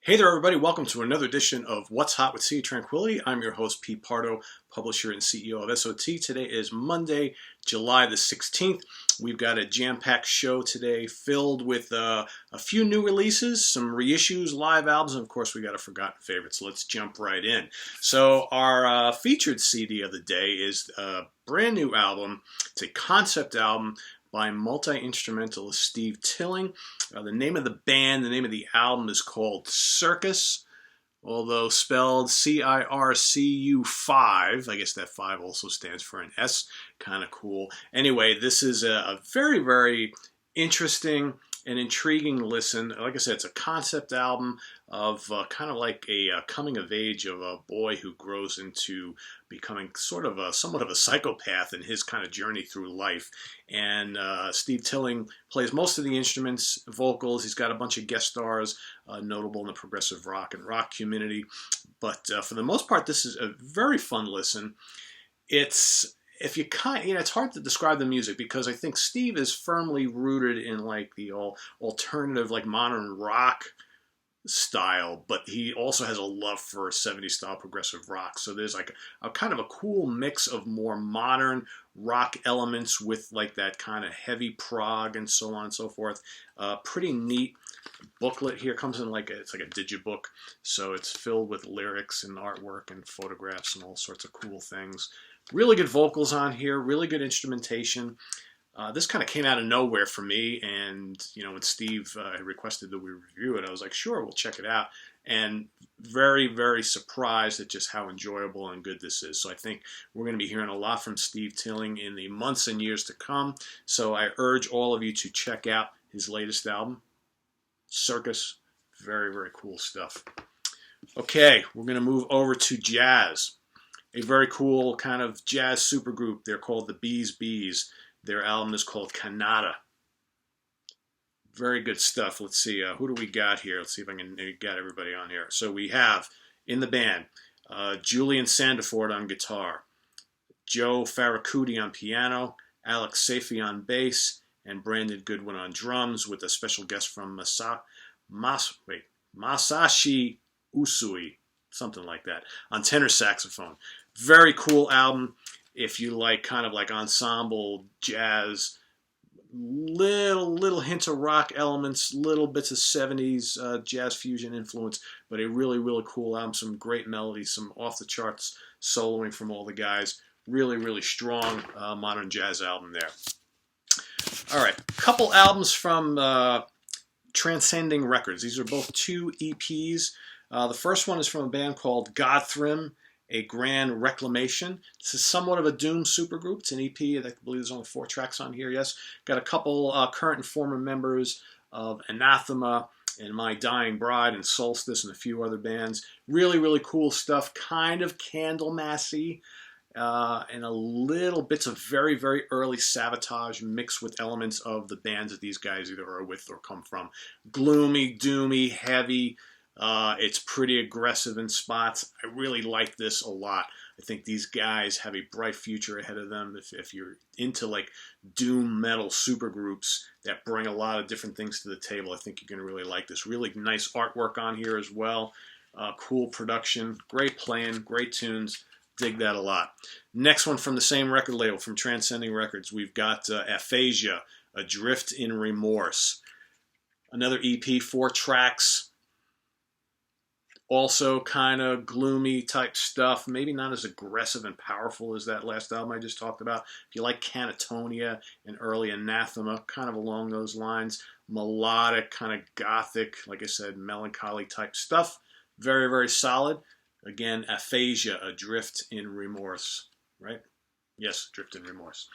Hey there, everybody. Welcome to another edition of What's Hot with Sea Tranquility. I'm your host, Pete Pardo, publisher and CEO of SOT. Today is Monday, July the 16th. We've got a jam-packed show today filled with a few new releases, some reissues, live albums, and of course we got a forgotten favorite, so let's jump right in. So our featured CD of the day is a brand new album. It's a concept album by multi-instrumentalist Steve Tilling. The name of the band, the name of the album is called Circus, although spelled Circu5. I guess that 5 also stands for an S. Kind of cool. Anyway, this is a very, very interesting and intriguing listen. Like I said, it's a concept album of kind of like a coming of age of a boy who grows into becoming somewhat of a psychopath in his kind of journey through life. And Steve Tilling plays most of the instruments, vocals. He's got a bunch of guest stars, notable in the progressive rock and rock community. But for the most part, this is a very fun listen. It's hard to describe the music because I think Steve is firmly rooted in like the alternative, like modern rock style, but he also has a love for 70s style progressive rock. So there's like a kind of a cool mix of more modern rock elements with like that kind of heavy prog and so on and so forth. Pretty neat booklet here. Comes in it's like a digibook, so it's filled with lyrics and artwork and photographs and all sorts of cool things. Really good vocals on here, really good instrumentation. This kind of came out of nowhere for me, and when Steve had requested that we review it, I was like, sure, we'll check it out. And very, very surprised at just how enjoyable and good this is. So I think we're going to be hearing a lot from Steve Tilling in the months and years to come. So I urge all of you to check out his latest album, Circus. Very, very cool stuff. Okay, we're going to move over to jazz. A very cool kind of jazz supergroup. They're called the Bees Bees. Their album is called Canada. Very good stuff. Let's see, who do we got here? Let's see if I can get everybody on here. So we have, in the band, Julian Sandiford on guitar, Joe Farracuti on piano, Alex Safi on bass, and Brandon Goodwin on drums, with a special guest from Masashi Usui, something like that, on tenor saxophone. Very cool album. If you like kind of like ensemble jazz, little hint of rock elements, little bits of 70s jazz fusion influence, but a really, really cool album. Some great melodies, some off the charts soloing from all the guys. Really, really strong modern jazz album there. All right, couple albums from Transcending Records. These are both 2 EPs. The first one is from a band called Godthrymm, A Grand Reclamation. This is somewhat of a doom supergroup. It's an EP. I believe there's only 4 tracks on here, yes. Got a couple current and former members of Anathema and My Dying Bride and Solstice and a few other bands. Really, really cool stuff. Kind of Candlemass-y. And a little bits of very, very early Sabotage mixed with elements of the bands that these guys either are with or come from. Gloomy, doomy, heavy. It's pretty aggressive in spots. I really like this a lot. I think these guys have a bright future ahead of them. If you're into like doom metal supergroups that bring a lot of different things to the table, I think you're going to really like this. Really nice artwork on here as well. Cool production, great playing, great tunes. Dig that a lot. Next one from the same record label, from Transcending Records, we've got Affasia, Adrift in Remorse. Another EP, 4 tracks. Also kind of gloomy type stuff, maybe not as aggressive and powerful as that last album I just talked about. If you like Canatonia and early Anathema, kind of along those lines. Melodic, kind of gothic, like I said, melancholy type stuff. Very, very solid. Again, Aphasia, Adrift in Remorse, right? Yes, Adrift in Remorse.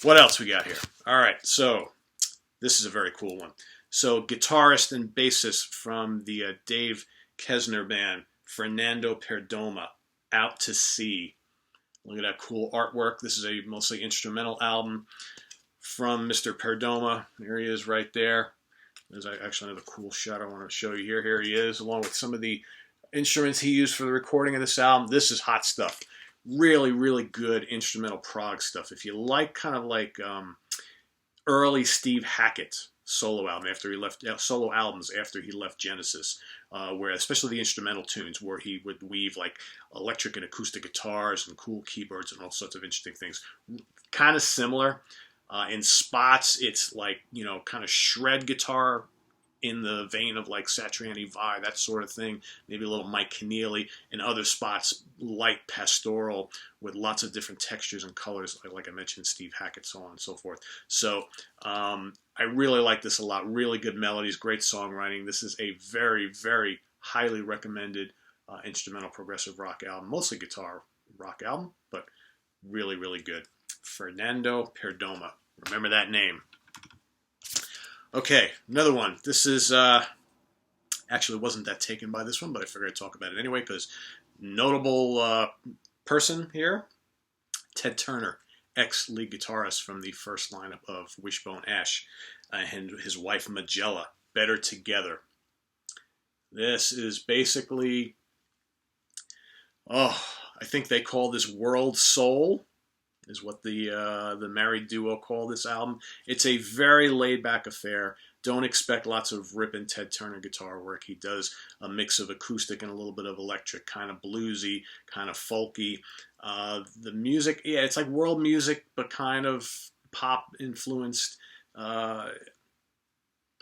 What else we got here? All right, so this is a very cool one. So guitarist and bassist from the Dave Kesner band, Fernando Perdomo, Out to Sea. Look at that cool artwork. This is a mostly instrumental album from Mr. Perdomo. There he is right there. There's actually another cool shot I want to show you here. Here he is, along with some of the instruments he used for the recording of this album. This is hot stuff. Really, really good instrumental prog stuff. If you like kind of like early Steve Hackett, solo album after he left solo albums after he left Genesis, where especially the instrumental tunes where he would weave like electric and acoustic guitars and cool keyboards and all sorts of interesting things. Kind of similar in spots. It's like, you know, kind of shred guitar in the vein of like Satriani Vai, that sort of thing. Maybe a little Mike Keneally. In other spots, light pastoral with lots of different textures and colors, like I mentioned, Steve Hackett, so on and so forth. So I really like this a lot. Really good melodies, great songwriting. This is a very, very highly recommended instrumental progressive rock album, mostly guitar rock album, but really, really good. Fernando Perdomo. Remember that name. Okay, another one. This is, actually wasn't that taken by this one, but I figured I'd talk about it anyway, because notable person here, Ted Turner, ex-lead guitarist from the first lineup of Wishbone Ash, and his wife Majella, Better Together. This is basically, I think they call this World Soul, is what the married duo call this album. It's a very laid-back affair. Don't expect lots of ripping Ted Turner guitar work. He does a mix of acoustic and a little bit of electric, kind of bluesy, kind of folky. The music, yeah, it's like world music, but kind of pop-influenced.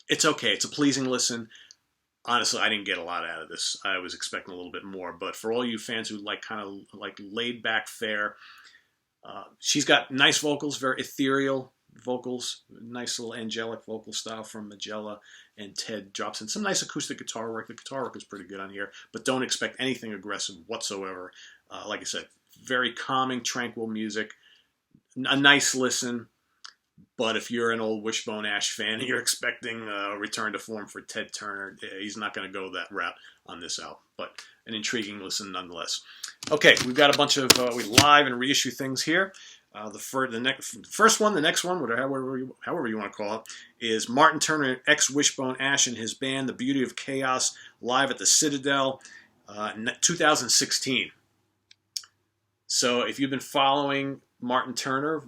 It's okay. It's a pleasing listen. Honestly, I didn't get a lot out of this. I was expecting a little bit more. But for all you fans who like kind of like laid-back fare, she's got nice vocals, very ethereal vocals, nice little angelic vocal style from Majella, and Ted drops in some nice acoustic guitar work. The guitar work is pretty good on here, but don't expect anything aggressive whatsoever. Like I said, very calming, tranquil music, a nice listen, but if you're an old Wishbone Ash fan and you're expecting a return to form for Ted Turner, he's not going to go that route on this album, but an intriguing listen nonetheless. Okay, we've got a bunch of live and reissue things here. The first one, the next one, however you want to call it, is Martin Turner, ex-Wishbone Ash, and his band, The Beauty of Chaos, live at the Citadel, 2016. So if you've been following Martin Turner,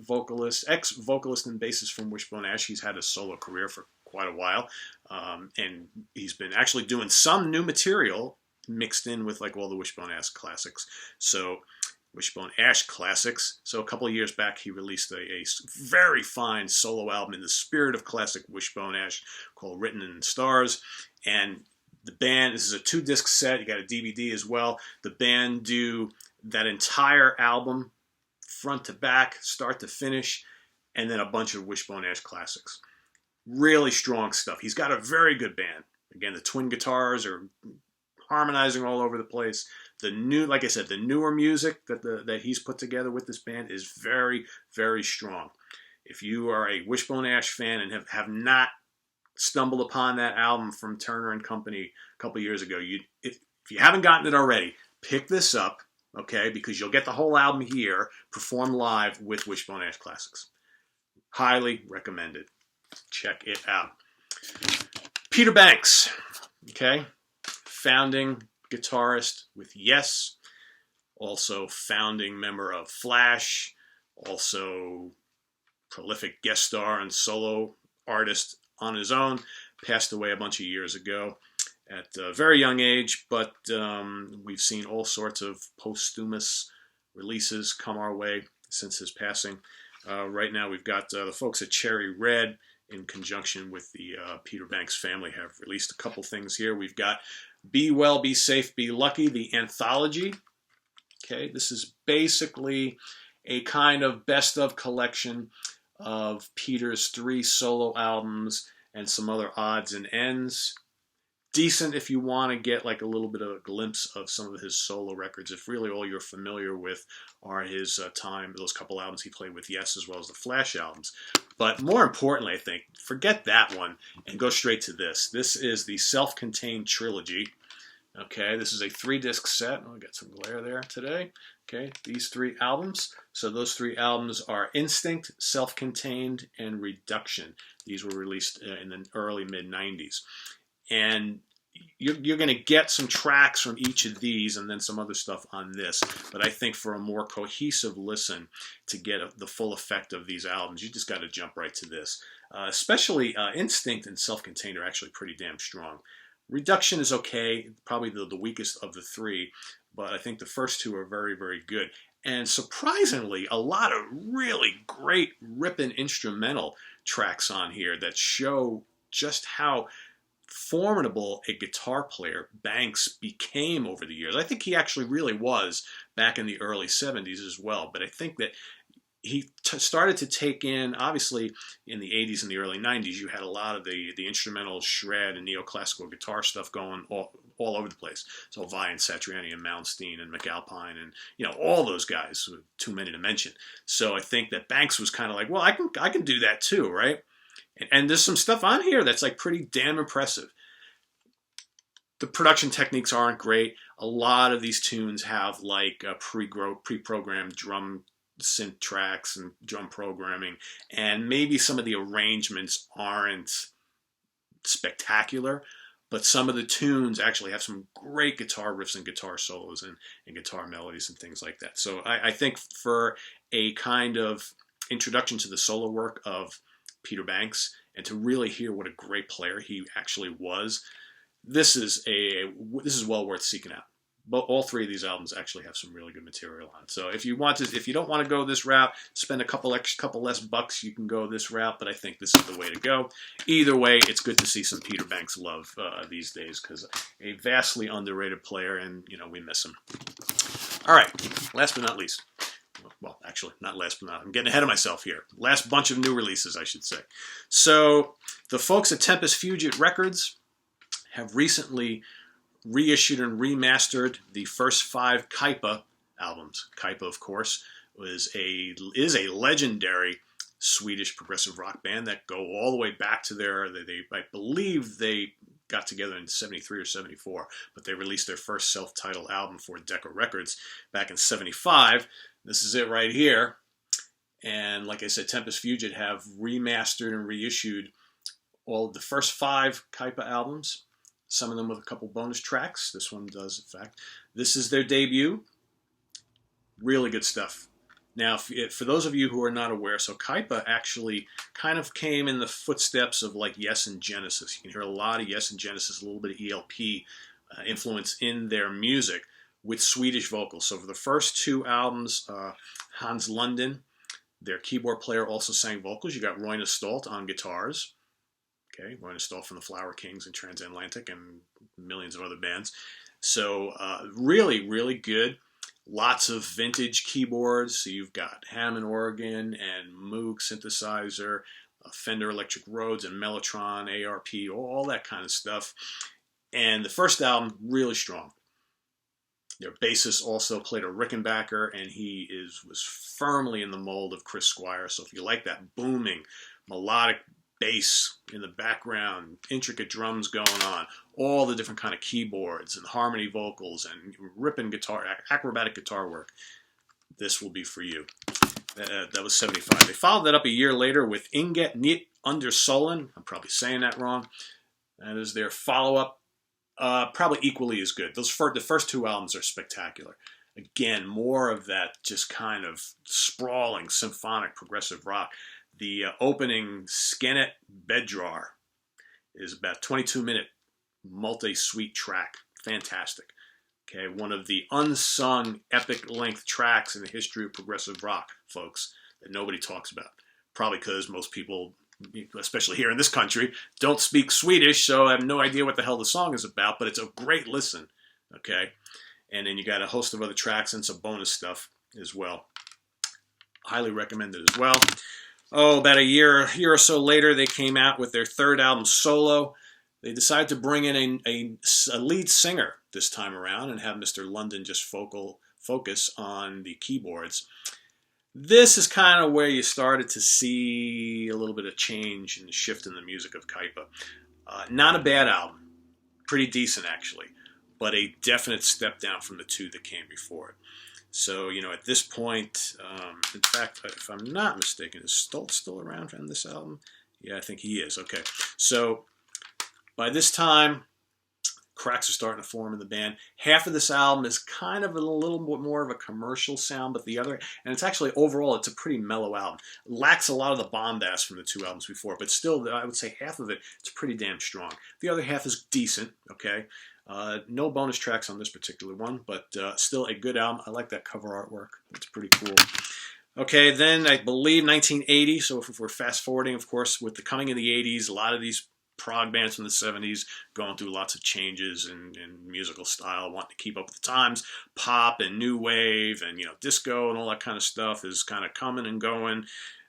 ex-vocalist and bassist from Wishbone Ash, he's had a solo career for quite a while, and he's been actually doing some new material mixed in with like all the Wishbone Ash classics. So a couple of years back, he released a very fine solo album in the spirit of classic Wishbone Ash called Written in Stars. And the band, this is a 2-disc set, you got a DVD as well. The band do that entire album, front to back, start to finish, and then a bunch of Wishbone Ash classics. Really strong stuff. He's got a very good band. Again, the twin guitars are harmonizing all over the place. Like I said, the newer music that he's put together with this band is very, very strong. If you are a Wishbone Ash fan and have not stumbled upon that album from Turner and Company a couple years ago, if you haven't gotten it already, pick this up, okay? Because you'll get the whole album here, performed live with Wishbone Ash classics. Highly recommended. Check it out. Peter Banks, okay? Founding guitarist with Yes, also founding member of Flash, also prolific guest star and solo artist on his own, passed away a bunch of years ago at a very young age, but we've seen all sorts of posthumous releases come our way since his passing. Right now we've got the folks at Cherry Red in conjunction with the Peter Banks family have released a couple things here. We've got Be Well, Be Safe, Be Lucky, the anthology. Okay, this is basically a kind of best of collection of Peter's 3 solo albums and some other odds and ends. Decent if you want to get like a little bit of a glimpse of some of his solo records, if really all you're familiar with are his those couple albums he played with Yes, as well as the Flash albums. But more importantly, I think, forget that one and go straight to this. This is the self-contained trilogy. Okay, this is a 3-disc set. Oh, I got some glare there today. Okay, these 3 albums. So those 3 albums are Instinct, Self-Contained, and Reduction. These were released in the early mid-90s. And you're going to get some tracks from each of these and then some other stuff on this. But I think for a more cohesive listen to get the full effect of these albums, you just got to jump right to this. Especially Instinct and Self-Contained are actually pretty damn strong. Reduction is okay, probably the weakest of the three, but I think the first two are very, very good. And surprisingly, a lot of really great ripping instrumental tracks on here that show just how formidable a guitar player Banks became over the years. I think he actually really was back in the early 70s as well, but I think that he started to take in, obviously, in the 80s and the early 90s, you had a lot of the instrumental shred and neoclassical guitar stuff going all over the place. So Vai and Satriani and Malmsteen and McAlpine and, all those guys, too many to mention. So I think that Banks was kind of like, well, I can do that too, right? And there's some stuff on here that's like pretty damn impressive. The production techniques aren't great. A lot of these tunes have like pre-programmed drum synth tracks and drum programming, and maybe some of the arrangements aren't spectacular, but some of the tunes actually have some great guitar riffs and guitar solos and guitar melodies and things like that. So I think for a kind of introduction to the solo work of Peter Banks and to really hear what a great player he actually was, this is well worth seeking out. But all three of these albums actually have some really good material on it. So if you don't want to go this route, spend a couple less bucks, you can go this route. But I think this is the way to go. Either way, it's good to see some Peter Banks love these days, because a vastly underrated player, and we miss him. All right, last but not least. Well, actually, not last but not. I'm getting ahead of myself here. Last bunch of new releases, I should say. So the folks at Tempest Fugit Records have recently reissued and remastered the first 5 Kaipa albums. Kaipa, of course, is a legendary Swedish progressive rock band that go all the way back to I believe they got together in 73 or 74, but they released their first self-titled album for Decca Records back in 75. This is it right here. And like I said, Tempest Fugit have remastered and reissued all of the first 5 Kaipa albums. Some of them with a couple bonus tracks. This one does, in fact. This is their debut. Really good stuff. Now, for those of you who are not aware, so Kaipa actually kind of came in the footsteps of like Yes and Genesis. You can hear a lot of Yes and Genesis, a little bit of ELP influence in their music with Swedish vocals. So for the first 2 albums, Hans Lundin, their keyboard player, also sang vocals. You got Roine Stolt on guitars. Okay, Roine Stolt from the Flower Kings and Transatlantic and millions of other bands. So really, really good. Lots of vintage keyboards. So you've got Hammond organ and Moog synthesizer, Fender Electric Rhodes and Mellotron, ARP, all that kind of stuff. And the first album, really strong. Their bassist also played a Rickenbacker, and he was firmly in the mold of Chris Squire. So if you like that booming, melodic bass in the background, intricate drums going on, all the different kind of keyboards and harmony vocals and ripping guitar, acrobatic guitar work, this will be for you. That was 75. They followed that up a year later with Inget Nytt under Solen. I'm probably saying that wrong. That is their follow-up. Probably equally as good. The first 2 albums are spectacular. Again, more of that just kind of sprawling symphonic progressive rock. The opening Skenet Bedrar is about 22-minute multi-suite track. Fantastic. Okay, one of the unsung epic length tracks in the history of progressive rock, folks, that nobody talks about. Probably because most people, especially here in this country, don't speak Swedish, so I have no idea what the hell the song is about, but it's a great listen. Okay, and then you got a host of other tracks and some bonus stuff as well. Highly recommended as well. Oh, about a year or so later, they came out with their 3rd album, Solo. They decided to bring in a lead singer this time around and have Mr. Lundin just focus on the keyboards. This is kind of where you started to see a little bit of change and shift in the music of Kaipa. Not a bad album. Pretty decent, actually, but a definite step down from the 2 that came before it. So, at this point, in fact, if I'm not mistaken, is Stolt still around on this album? Yeah, I think he is. Okay. So, by this time, cracks are starting to form in the band. Half of this album is kind of a little bit more of a commercial sound, but the other, and it's actually overall, it's a pretty mellow album. It lacks a lot of the bombast from the 2 albums before, but still, I would say half of it's pretty damn strong. The other half is decent, okay? No bonus tracks on this particular one, but still a good album. I like that cover artwork. It's pretty cool. Okay, then I believe 1980, so if we're fast forwarding, of course, with the coming of the 80s, a lot of these prog bands from the 70s going through lots of changes in musical style, wanting to keep up with the times. Pop and new wave and, disco and all that kind of stuff is kind of coming and going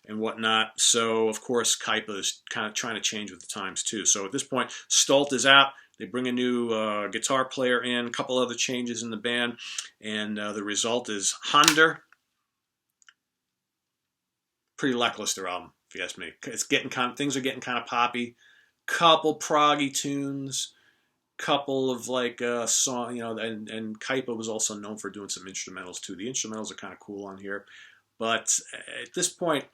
and whatnot. So, of course, Kaipa is kind of trying to change with the times too. So at this point, Stolt is out. They bring a new guitar player in, a couple other changes in the band, and the result is Honder. Pretty lackluster album, if you ask me. It's getting things are getting kind of poppy. Couple proggy tunes, couple of song, and Kaipa was also known for doing some instrumentals too. The instrumentals are kind of cool on here, but at this point,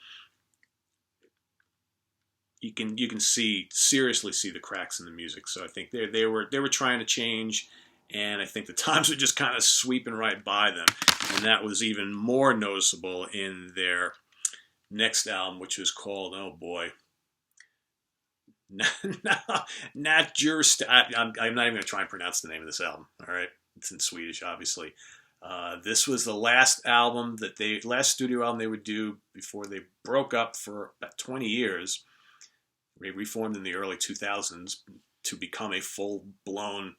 you can seriously see the cracks in the music. So I think they were trying to change, and I think the times were just kind of sweeping right by them, and that was even more noticeable in their next album, which was called, oh boy. Not just. I'm not even going to try and pronounce the name of this album. All right, it's in Swedish, obviously. This was the last studio album they would do before they broke up for about 20 years. They reformed in the early 2000s to become a full-blown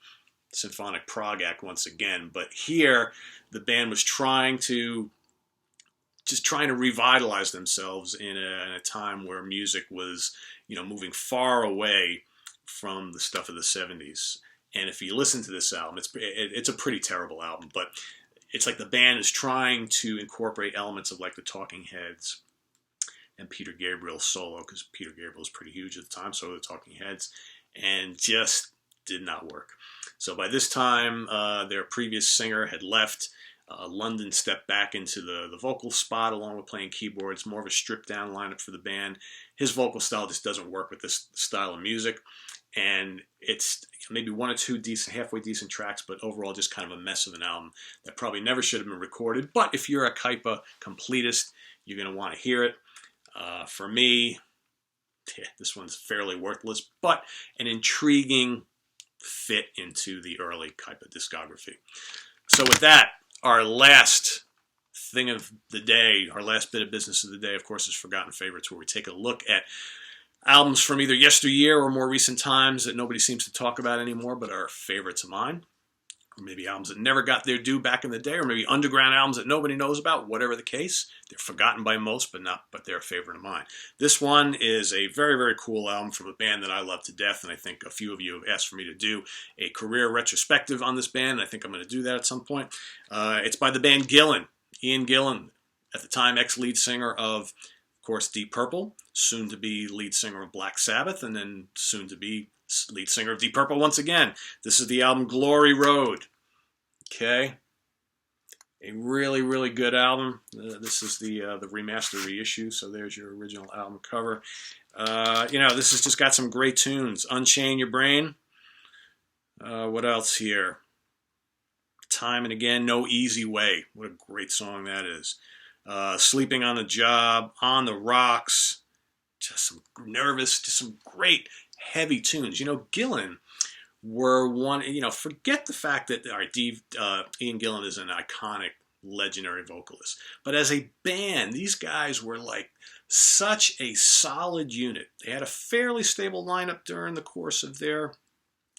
symphonic prog act once again. But here, the band was trying to revitalize themselves in a time where music was, moving far away from the stuff of the 70s. And if you listen to this album, it's a pretty terrible album, but it's like the band is trying to incorporate elements of like the Talking Heads and Peter Gabriel's solo, because Peter Gabriel was pretty huge at the time, so were the Talking Heads, and just did not work. So by this time, their previous singer had left. London stepped back into the vocal spot along with playing keyboards, more of a stripped down lineup for the band. His vocal style just doesn't work with this style of music, and it's maybe 1 or 2 halfway decent tracks, but overall just kind of a mess of an album that probably never should have been recorded. But if you're a Kaipa completist, you're going to want to hear it. For me, this one's fairly worthless, but an intriguing fit into the early Kaipa discography. So with that, our last thing of the day, our last bit of business of the day, of course, is Forgotten Favorites, where we take a look at albums from either yesteryear or more recent times that nobody seems to talk about anymore, but are favorites of mine. Or maybe albums that never got their due back in the day, or maybe underground albums that nobody knows about. Whatever the case, they're forgotten by most, but they're a favorite of mine. This one is a very, very cool album from a band that I love to death, and I think a few of you have asked for me to do a career retrospective on this band, and I think I'm going to do that at some point. It's by the band Gillan. Ian Gillan, at the time ex-lead singer of course, Deep Purple, soon to be lead singer of Black Sabbath, and then soon to be lead singer of Deep Purple once again. This is the album Glory Road. Okay, a really, really good album. This is the remaster reissue, so there's your original album cover. This has just got some great tunes. Unchain Your Brain. What else here? Time and Again, No Easy Way. What a great song that is. Sleeping on the Job, On the Rocks. Just some great heavy tunes. Gillan were one, forget the fact that Ian Gillan is an iconic, legendary vocalist. But as a band, these guys were like such a solid unit. They had a fairly stable lineup during the course of their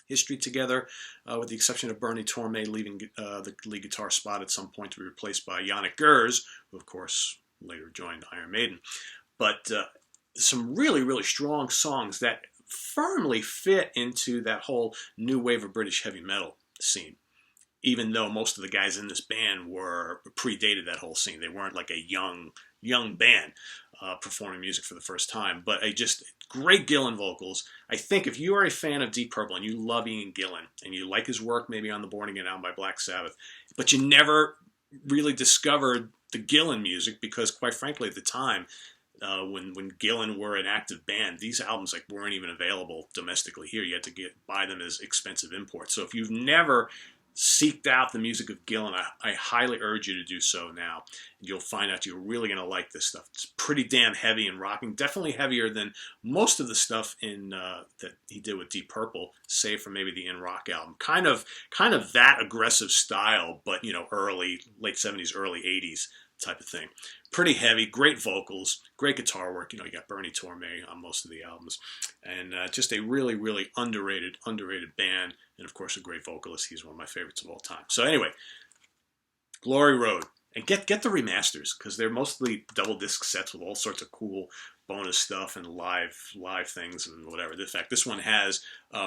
history together, with the exception of Bernie Torme leaving the lead guitar spot at some point to be replaced by Yannick Gers, who of course later joined Iron Maiden. But some really, really strong songs that firmly fit into that whole new wave of British heavy metal scene, even though most of the guys in this band predated that whole scene. They weren't like a young band performing music for the first time, but just great Gillan vocals. I think if you are a fan of Deep Purple and you love Ian Gillan and you like his work maybe on the Born Again album by Black Sabbath, but you never really discovered the Gillan music because, quite frankly, at the time, when Gillan were an active band, these albums like weren't even available domestically here. You had to buy them as expensive imports. So if you've never seeked out the music of Gillan, I highly urge you to do so now. You'll find out you're really going to like this stuff. It's pretty damn heavy and rocking. Definitely heavier than most of the stuff in that he did with Deep Purple, save for maybe the In Rock album. Kind of that aggressive style, but you know, late 70s, early 80s type of thing. Pretty heavy, great vocals, great guitar work. You know, you got Bernie Torme on most of the albums, and just a really, really underrated band, and of course a great vocalist. He's one of my favorites of all time. So anyway, Glory Road, and get the remasters because they're mostly double disc sets with all sorts of cool bonus stuff and live things and whatever. In fact, this one has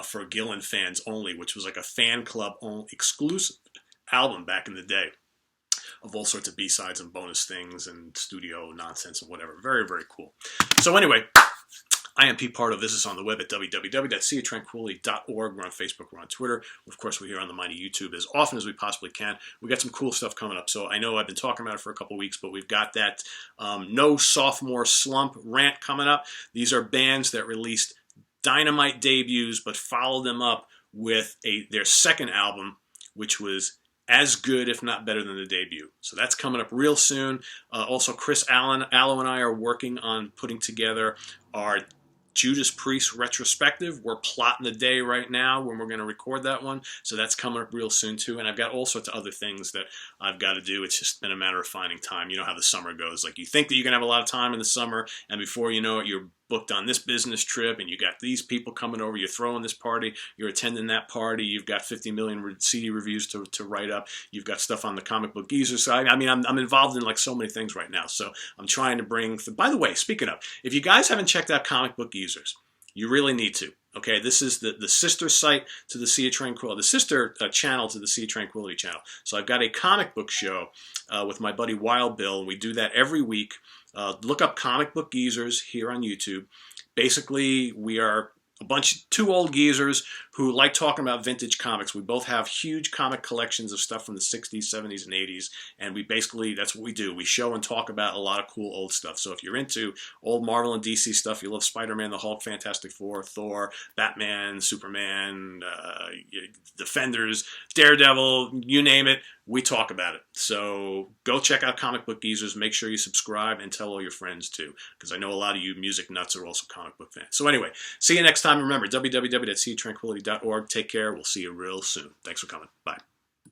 for Gillan fans only, which was like a fan club exclusive album back in the day, of all sorts of B-sides and bonus things and studio nonsense and whatever. Very, very cool. So anyway, I am Pete Pardo. Visit us on the web at www.seaoftranquility.org. We're on Facebook. We're on Twitter. Of course, we're here on the mighty YouTube as often as we possibly can. We got some cool stuff coming up. So I know I've been talking about it for a couple weeks, but we've got that No Sophomore Slump rant coming up. These are bands that released dynamite debuts, but followed them up with their second album, which was as good, if not better than the debut. So that's coming up real soon. Also, Chris Allo and I are working on putting together our Judas Priest retrospective. We're plotting the day right now when we're going to record that one. So that's coming up real soon too. And I've got all sorts of other things that I've got to do. It's just been a matter of finding time. You know how the summer goes. Like you think that you're going to have a lot of time in the summer, and before you know it, you're booked on this business trip, and you got these people coming over, you're throwing this party, you're attending that party, you've got 50 million CD reviews to write up, you've got stuff on the comic book geezer side. I mean, I'm involved in like so many things right now, so I'm trying to bring, by the way, speaking of, if you guys haven't checked out Comic Book Geezers, you really need to. Okay, this is the sister site to the Sea of Tranquility, the sister channel to the Sea of Tranquility channel. So I've got a comic book show with my buddy Wild Bill, and we do that every week. Look up Comic Book Geezers here on YouTube. Basically, we are two old geezers who like talking about vintage comics. We both have huge comic collections of stuff from the 60s, 70s, and 80s, and we basically, that's what we do. We show and talk about a lot of cool old stuff. So if you're into old Marvel and DC stuff, you love Spider-Man, the Hulk, Fantastic Four, Thor, Batman, Superman, Defenders, Daredevil, you name it, we talk about it. So go check out Comic Book Geezers. Make sure you subscribe and tell all your friends too, because I know a lot of you music nuts are also comic book fans. So anyway, see you next time. Remember, www.seatranquility.org. Take care. We'll see you real soon. Thanks for coming. Bye.